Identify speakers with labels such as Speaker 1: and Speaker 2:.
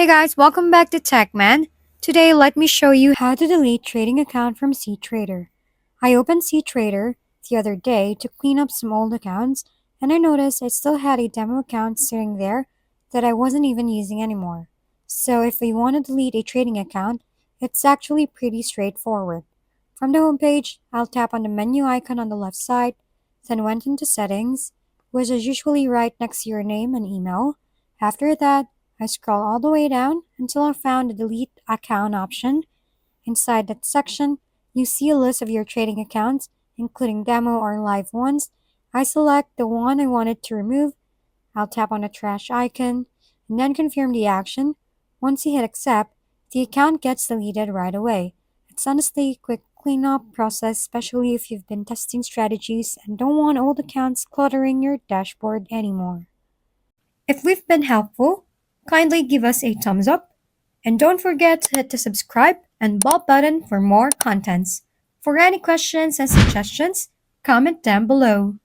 Speaker 1: Hey guys, welcome back to TechMan. Today, let me show you how to delete trading account from cTrader. I opened cTrader the other day to clean up some old accounts, and I noticed I still had a demo account sitting there that I wasn't even using anymore. So if we want to delete a trading account, it's actually pretty straightforward. From the homepage, I'll tap on the menu icon on the left side, then went into settings, which is usually right next to your name and email. After that, I scroll all the way down until I found the delete account option. Inside that section, you see a list of your trading accounts, including demo or live ones. I select the one I wanted to remove. I'll tap on the trash icon and then confirm the action. Once you hit accept, the account gets deleted right away. It's honestly a quick cleanup process, especially if you've been testing strategies and don't want old accounts cluttering your dashboard anymore. If we've been helpful, kindly give us a thumbs up and don't forget to hit the subscribe and bell button for more contents. For any questions and suggestions, comment down below.